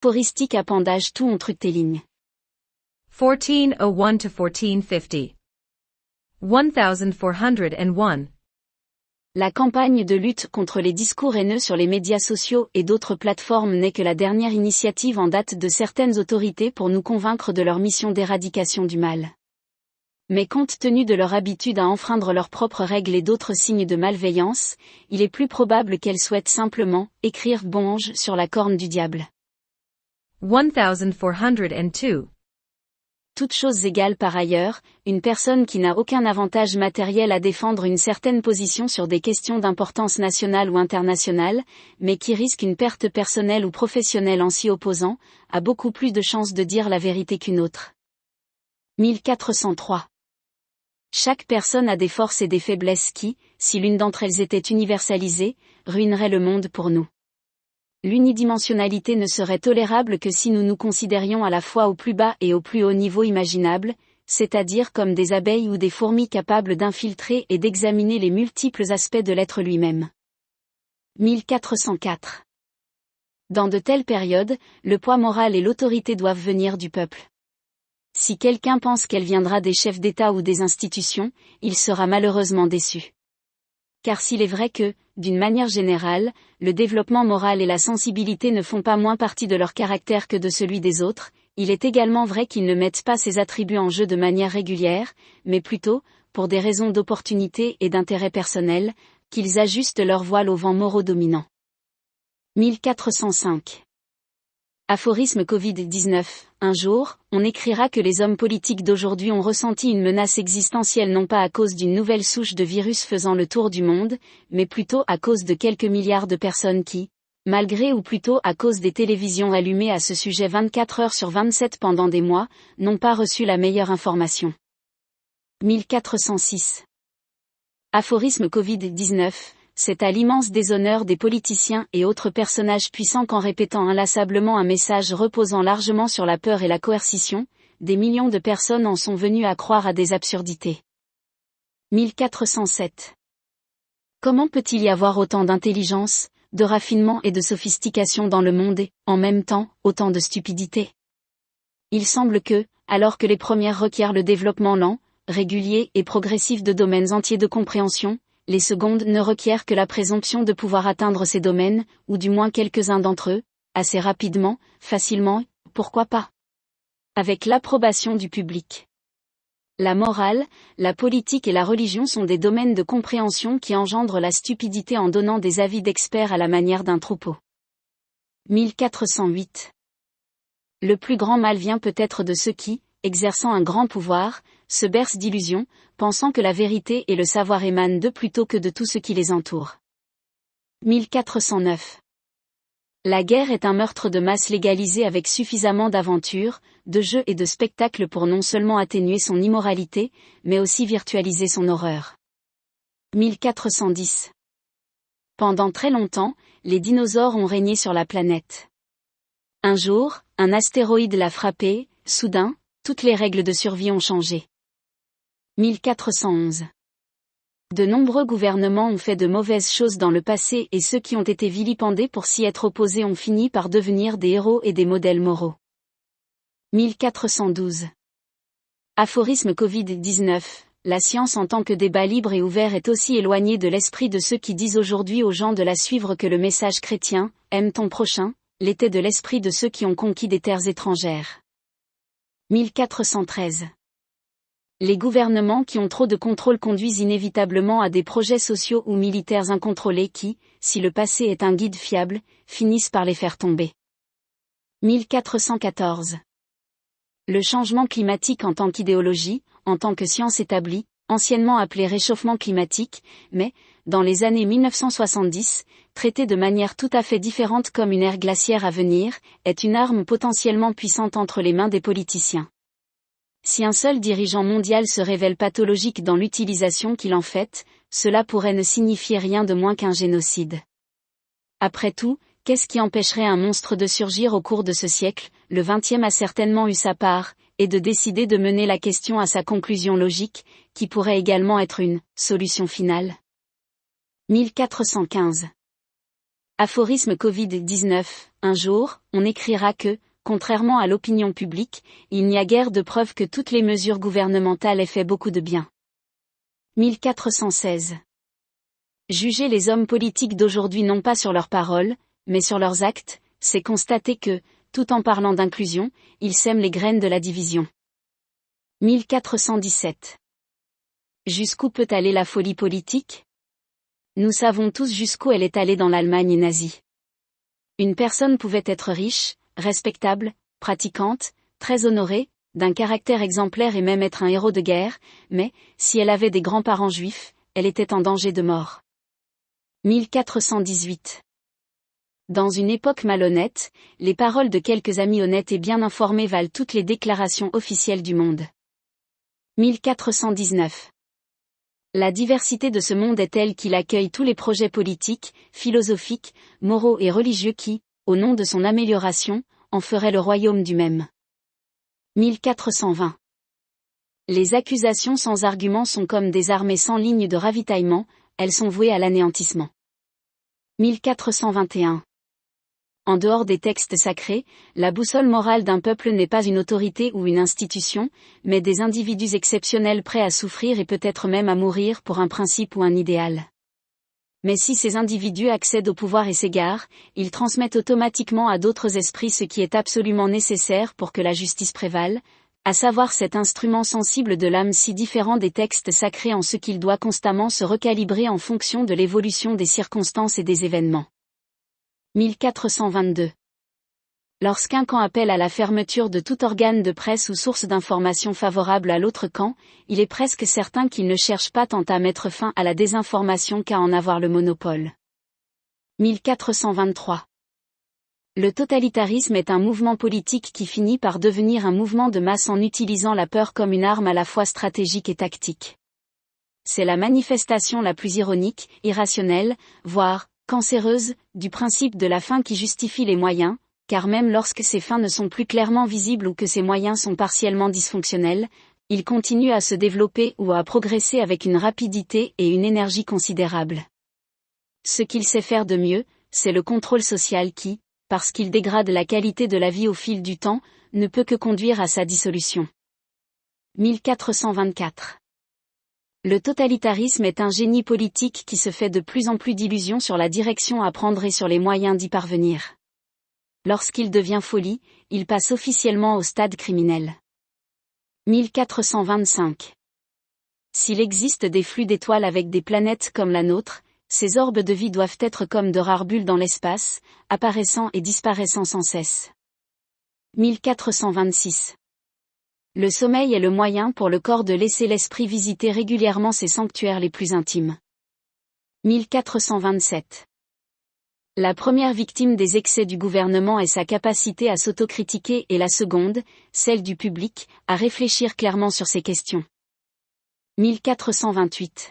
Aphoristique appendage tout on truth-telling. 1401 to 1450. 1401. La campagne de lutte contre les discours haineux sur les médias sociaux et d'autres plateformes n'est que la dernière initiative en date de certaines autorités pour nous convaincre de leur mission d'éradication du mal. Mais compte tenu de leur habitude à enfreindre leurs propres règles et d'autres signes de malveillance, il est plus probable qu'elles souhaitent simplement écrire bonge sur la corne du diable. 1402. Toutes choses égales par ailleurs, une personne qui n'a aucun avantage matériel à défendre une certaine position sur des questions d'importance nationale ou internationale, mais qui risque une perte personnelle ou professionnelle en s'y opposant, a beaucoup plus de chances de dire la vérité qu'une autre. 1403. Chaque personne a des forces et des faiblesses qui, si l'une d'entre elles était universalisée, ruinerait le monde pour nous. L'unidimensionnalité ne serait tolérable que si nous nous considérions à la fois au plus bas et au plus haut niveau imaginable, c'est-à-dire comme des abeilles ou des fourmis capables d'infiltrer et d'examiner les multiples aspects de l'être lui-même. 1404. Dans de telles périodes, le poids moral et l'autorité doivent venir du peuple. Si quelqu'un pense qu'elle viendra des chefs d'État ou des institutions, il sera malheureusement déçu. Car s'il est vrai que, d'une manière générale, le développement moral et la sensibilité ne font pas moins partie de leur caractère que de celui des autres, il est également vrai qu'ils ne mettent pas ces attributs en jeu de manière régulière, mais plutôt, pour des raisons d'opportunité et d'intérêt personnel, qu'ils ajustent leur voile aux vents moraux dominants. 1405. Aphorisme Covid-19. Un jour, on écrira que les hommes politiques d'aujourd'hui ont ressenti une menace existentielle non pas à cause d'une nouvelle souche de virus faisant le tour du monde, mais plutôt à cause de quelques milliards de personnes qui, malgré ou plutôt à cause des télévisions allumées à ce sujet 24 heures sur 27 pendant des mois, n'ont pas reçu la meilleure information. 1406. Aphorisme Covid-19. C'est à l'immense déshonneur des politiciens et autres personnages puissants qu'en répétant inlassablement un message reposant largement sur la peur et la coercition, des millions de personnes en sont venues à croire à des absurdités. 1407. Comment peut-il y avoir autant d'intelligence, de raffinement et de sophistication dans le monde et, en même temps, autant de stupidité? Il semble que, alors que les premières requièrent le développement lent, régulier et progressif de domaines entiers de compréhension, les secondes ne requièrent que la présomption de pouvoir atteindre ces domaines, ou du moins quelques-uns d'entre eux, assez rapidement, facilement, pourquoi pas? Avec l'approbation du public. La morale, la politique et la religion sont des domaines de compréhension qui engendrent la stupidité en donnant des avis d'experts à la manière d'un troupeau. 1408. Le plus grand mal vient peut-être de ceux qui, exerçant un grand pouvoir, se bercent d'illusions, pensant que la vérité et le savoir émanent d'eux plutôt que de tout ce qui les entoure. 1409. La guerre est un meurtre de masse légalisé avec suffisamment d'aventures, de jeux et de spectacles pour non seulement atténuer son immoralité, mais aussi virtualiser son horreur. 1410. Pendant très longtemps, les dinosaures ont régné sur la planète. Un jour, un astéroïde l'a frappé, soudain, toutes les règles de survie ont changé. 1411. De nombreux gouvernements ont fait de mauvaises choses dans le passé et ceux qui ont été vilipendés pour s'y être opposés ont fini par devenir des héros et des modèles moraux. 1412. Aphorisme Covid-19. La science en tant que débat libre et ouvert est aussi éloignée de l'esprit de ceux qui disent aujourd'hui aux gens de la suivre que le message chrétien, aime ton prochain, l'était de l'esprit de ceux qui ont conquis des terres étrangères. 1413. Les gouvernements qui ont trop de contrôle conduisent inévitablement à des projets sociaux ou militaires incontrôlés qui, si le passé est un guide fiable, finissent par les faire tomber. 1414. Le changement climatique en tant qu'idéologie, en tant que science établie, anciennement appelé réchauffement climatique, mais, dans les années 1970, traité de manière tout à fait différente comme une ère glaciaire à venir, est une arme potentiellement puissante entre les mains des politiciens. Si un seul dirigeant mondial se révèle pathologique dans l'utilisation qu'il en fait, cela pourrait ne signifier rien de moins qu'un génocide. Après tout, qu'est-ce qui empêcherait un monstre de surgir au cours de ce siècle? Le XXe a certainement eu sa part, et de décider de mener la question à sa conclusion logique, qui pourrait également être une solution finale. 1415. Aphorisme Covid-19, un jour, on écrira que, contrairement à l'opinion publique, il n'y a guère de preuves que toutes les mesures gouvernementales aient fait beaucoup de bien. 1416. Juger les hommes politiques d'aujourd'hui non pas sur leurs paroles, mais sur leurs actes, c'est constater que, tout en parlant d'inclusion, ils sèment les graines de la division. 1417. Jusqu'où peut aller la folie politique ? Nous savons tous jusqu'où elle est allée dans l'Allemagne nazie. Une personne pouvait être riche, respectable, pratiquante, très honorée, d'un caractère exemplaire et même être un héros de guerre, mais, si elle avait des grands-parents juifs, elle était en danger de mort. 1418. Dans une époque malhonnête, les paroles de quelques amis honnêtes et bien informés valent toutes les déclarations officielles du monde. 1419. La diversité de ce monde est telle qu'il accueille tous les projets politiques, philosophiques, moraux et religieux qui, au nom de son amélioration, en feraient le royaume du même. 1420. Les accusations sans argument sont comme des armées sans ligne de ravitaillement, elles sont vouées à l'anéantissement. 1421. En dehors des textes sacrés, la boussole morale d'un peuple n'est pas une autorité ou une institution, mais des individus exceptionnels prêts à souffrir et peut-être même à mourir pour un principe ou un idéal. Mais si ces individus accèdent au pouvoir et s'égarent, ils transmettent automatiquement à d'autres esprits ce qui est absolument nécessaire pour que la justice prévale, à savoir cet instrument sensible de l'âme si différent des textes sacrés en ce qu'il doit constamment se recalibrer en fonction de l'évolution des circonstances et des événements. 1422. Lorsqu'un camp appelle à la fermeture de tout organe de presse ou source d'information favorable à l'autre camp, il est presque certain qu'il ne cherche pas tant à mettre fin à la désinformation qu'à en avoir le monopole. 1423. Le totalitarisme est un mouvement politique qui finit par devenir un mouvement de masse en utilisant la peur comme une arme à la fois stratégique et tactique. C'est la manifestation la plus ironique, irrationnelle, voire cancéreuse, du principe de la fin qui justifie les moyens, car même lorsque ces fins ne sont plus clairement visibles ou que ces moyens sont partiellement dysfonctionnels, ils continuent à se développer ou à progresser avec une rapidité et une énergie considérables. Ce qu'il sait faire de mieux, c'est le contrôle social qui, parce qu'il dégrade la qualité de la vie au fil du temps, ne peut que conduire à sa dissolution. 1424. Le totalitarisme est un génie politique qui se fait de plus en plus d'illusions sur la direction à prendre et sur les moyens d'y parvenir. Lorsqu'il devient folie, il passe officiellement au stade criminel. 1425. S'il existe des flux d'étoiles avec des planètes comme la nôtre, ces orbes de vie doivent être comme de rares bulles dans l'espace, apparaissant et disparaissant sans cesse. 1426. Le sommeil est le moyen pour le corps de laisser l'esprit visiter régulièrement ses sanctuaires les plus intimes. 1427. La première victime des excès du gouvernement est sa capacité à s'autocritiquer et la seconde, celle du public, à réfléchir clairement sur ces questions. 1428.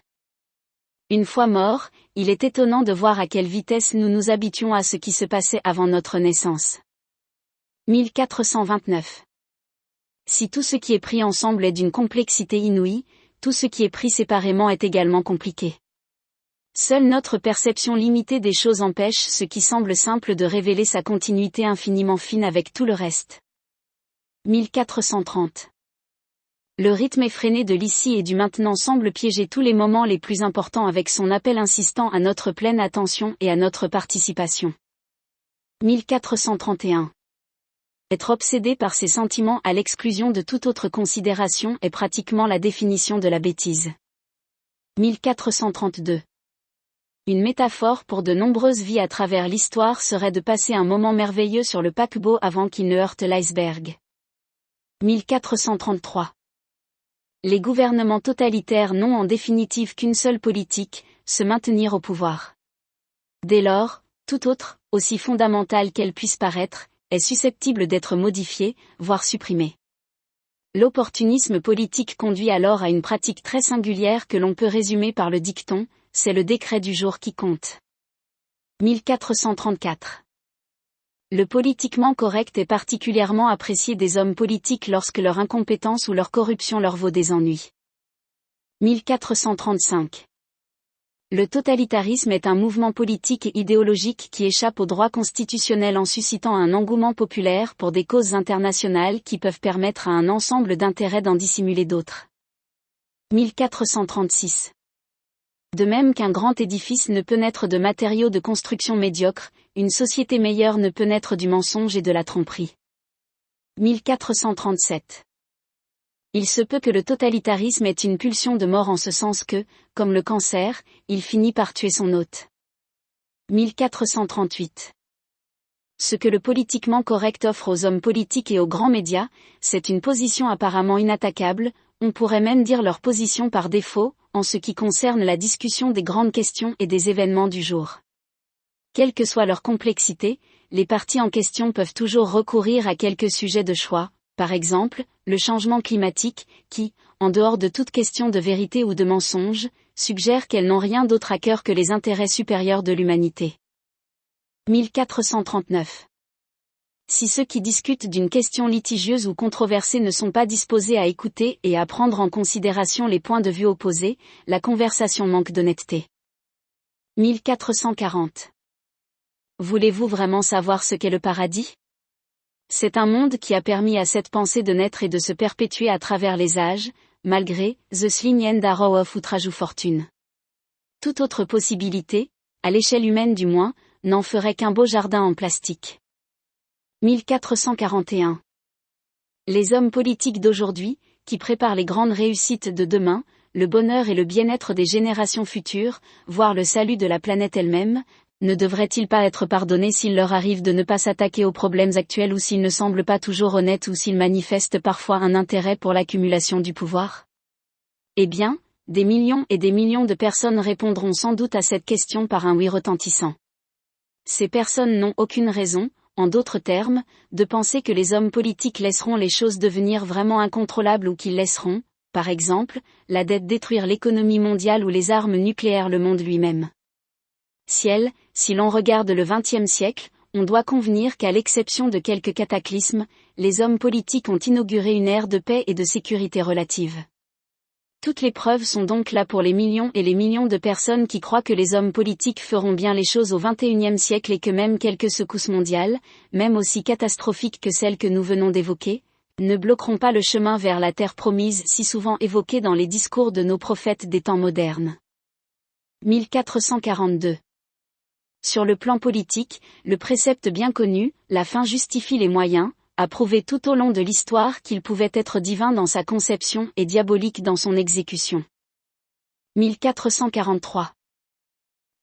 Une fois mort, il est étonnant de voir à quelle vitesse nous nous habituons à ce qui se passait avant notre naissance. 1429. Si tout ce qui est pris ensemble est d'une complexité inouïe, tout ce qui est pris séparément est également compliqué. Seule notre perception limitée des choses empêche ce qui semble simple de révéler sa continuité infiniment fine avec tout le reste. 1430. Le rythme effréné de l'ici et du maintenant semble piéger tous les moments les plus importants avec son appel insistant à notre pleine attention et à notre participation. 1431. Être obsédé par ses sentiments à l'exclusion de toute autre considération est pratiquement la définition de la bêtise. 1432. Une métaphore pour de nombreuses vies à travers l'histoire serait de passer un moment merveilleux sur le paquebot avant qu'il ne heurte l'iceberg. 1433. Les gouvernements totalitaires n'ont en définitive qu'une seule politique, se maintenir au pouvoir. Dès lors, toute autre, aussi fondamentale qu'elle puisse paraître, est susceptible d'être modifiée, voire supprimée. L'opportunisme politique conduit alors à une pratique très singulière que l'on peut résumer par le dicton, c'est le décret du jour qui compte. 1434. Le politiquement correct est particulièrement apprécié des hommes politiques lorsque leur incompétence ou leur corruption leur vaut des ennuis. 1435. Le totalitarisme est un mouvement politique et idéologique qui échappe au droit constitutionnel en suscitant un engouement populaire pour des causes internationales qui peuvent permettre à un ensemble d'intérêts d'en dissimuler d'autres. 1436. De même qu'un grand édifice ne peut naître de matériaux de construction médiocres, une société meilleure ne peut naître du mensonge et de la tromperie. 1437. Il se peut que le totalitarisme ait une pulsion de mort en ce sens que, comme le cancer, il finit par tuer son hôte. 1438. Ce que le politiquement correct offre aux hommes politiques et aux grands médias, c'est une position apparemment inattaquable, on pourrait même dire leur position par défaut, en ce qui concerne la discussion des grandes questions et des événements du jour. Quelle que soit leur complexité, les partis en question peuvent toujours recourir à quelques sujets de choix, par exemple, le changement climatique, qui, en dehors de toute question de vérité ou de mensonge, suggère qu'elles n'ont rien d'autre à cœur que les intérêts supérieurs de l'humanité. 1439. Si ceux qui discutent d'une question litigieuse ou controversée ne sont pas disposés à écouter et à prendre en considération les points de vue opposés, la conversation manque d'honnêteté. 1440. Voulez-vous vraiment savoir ce qu'est le paradis ? C'est un monde qui a permis à cette pensée de naître et de se perpétuer à travers les âges, malgré the slingend arrow of outrage ou fortune. Toute autre possibilité, à l'échelle humaine du moins, n'en ferait qu'un beau jardin en plastique. 1441. Les hommes politiques d'aujourd'hui, qui préparent les grandes réussites de demain, le bonheur et le bien-être des générations futures, voire le salut de la planète elle-même, ne devraient-ils pas être pardonnés s'il leur arrive de ne pas s'attaquer aux problèmes actuels ou s'ils ne semblent pas toujours honnêtes ou s'ils manifestent parfois un intérêt pour l'accumulation du pouvoir ? Eh bien, des millions et des millions de personnes répondront sans doute à cette question par un oui retentissant. Ces personnes n'ont aucune raison, en d'autres termes, de penser que les hommes politiques laisseront les choses devenir vraiment incontrôlables ou qu'ils laisseront, par exemple, la dette détruire l'économie mondiale ou les armes nucléaires le monde lui-même. Si l'on regarde le XXe siècle, on doit convenir qu'à l'exception de quelques cataclysmes, les hommes politiques ont inauguré une ère de paix et de sécurité relative. Toutes les preuves sont donc là pour les millions et les millions de personnes qui croient que les hommes politiques feront bien les choses au XXIe siècle et que même quelques secousses mondiales, même aussi catastrophiques que celles que nous venons d'évoquer, ne bloqueront pas le chemin vers la terre promise si souvent évoquée dans les discours de nos prophètes des temps modernes. 1442. Sur le plan politique, le précepte bien connu, la fin justifie les moyens, a prouvé tout au long de l'histoire qu'il pouvait être divin dans sa conception et diabolique dans son exécution. 1443.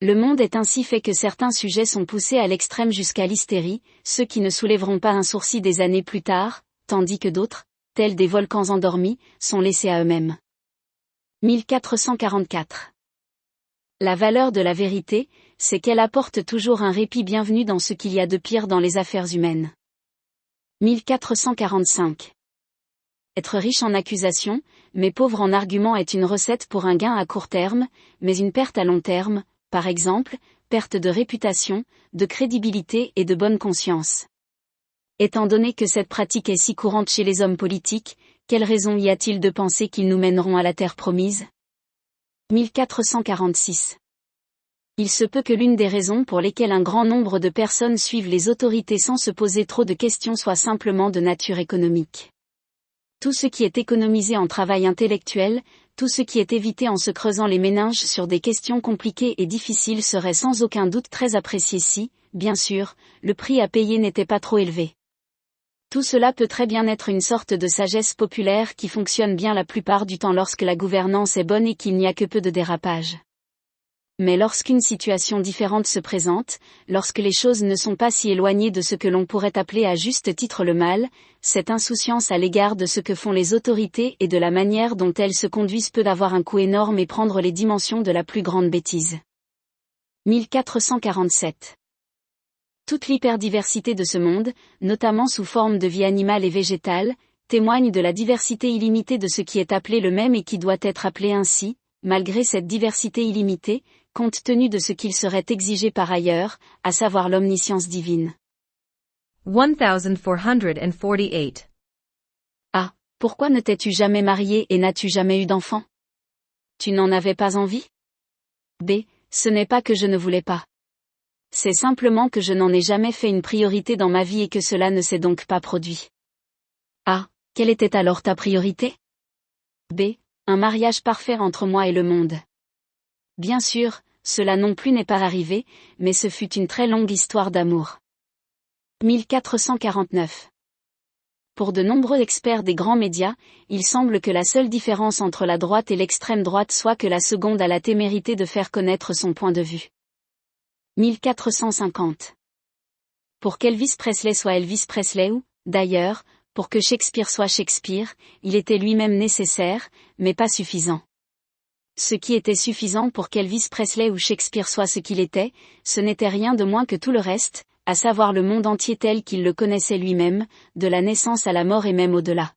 Le monde est ainsi fait que certains sujets sont poussés à l'extrême jusqu'à l'hystérie, ceux qui ne soulèveront pas un sourcil des années plus tard, tandis que d'autres, tels des volcans endormis, sont laissés à eux-mêmes. 1444. La valeur de la vérité, c'est qu'elle apporte toujours un répit bienvenu dans ce qu'il y a de pire dans les affaires humaines. 1445. Être riche en accusations, mais pauvre en arguments est une recette pour un gain à court terme, mais une perte à long terme, par exemple, perte de réputation, de crédibilité et de bonne conscience. Étant donné que cette pratique est si courante chez les hommes politiques, quelle raison y a-t-il de penser qu'ils nous mèneront à la terre promise ? 1446. Il se peut que l'une des raisons pour lesquelles un grand nombre de personnes suivent les autorités sans se poser trop de questions soit simplement de nature économique. Tout ce qui est économisé en travail intellectuel, tout ce qui est évité en se creusant les méninges sur des questions compliquées et difficiles serait sans aucun doute très apprécié si, bien sûr, le prix à payer n'était pas trop élevé. Tout cela peut très bien être une sorte de sagesse populaire qui fonctionne bien la plupart du temps lorsque la gouvernance est bonne et qu'il n'y a que peu de dérapages. Mais lorsqu'une situation différente se présente, lorsque les choses ne sont pas si éloignées de ce que l'on pourrait appeler à juste titre le mal, cette insouciance à l'égard de ce que font les autorités et de la manière dont elles se conduisent peut avoir un coût énorme et prendre les dimensions de la plus grande bêtise. 1447. Toute l'hyperdiversité de ce monde, notamment sous forme de vie animale et végétale, témoigne de la diversité illimitée de ce qui est appelé le même et qui doit être appelé ainsi, malgré cette diversité illimitée, compte tenu de ce qu'il serait exigé par ailleurs, à savoir l'omniscience divine. 1448. Ah, pourquoi ne t'es-tu jamais marié et n'as-tu jamais eu d'enfant ? Tu n'en avais pas envie ? B. ce n'est pas que je ne voulais pas. C'est simplement que je n'en ai jamais fait une priorité dans ma vie et que cela ne s'est donc pas produit. A. Quelle était alors ta priorité? B. Un mariage parfait entre moi et le monde. Bien sûr, cela non plus n'est pas arrivé, mais ce fut une très longue histoire d'amour. 1449. Pour de nombreux experts des grands médias, il semble que la seule différence entre la droite et l'extrême droite soit que la seconde a la témérité de faire connaître son point de vue. 1450. Pour qu'Elvis Presley soit Elvis Presley ou, d'ailleurs, pour que Shakespeare soit Shakespeare, il était lui-même nécessaire, mais pas suffisant. Ce qui était suffisant pour qu'Elvis Presley ou Shakespeare soit ce qu'il était, ce n'était rien de moins que tout le reste, à savoir le monde entier tel qu'il le connaissait lui-même, de la naissance à la mort et même au-delà.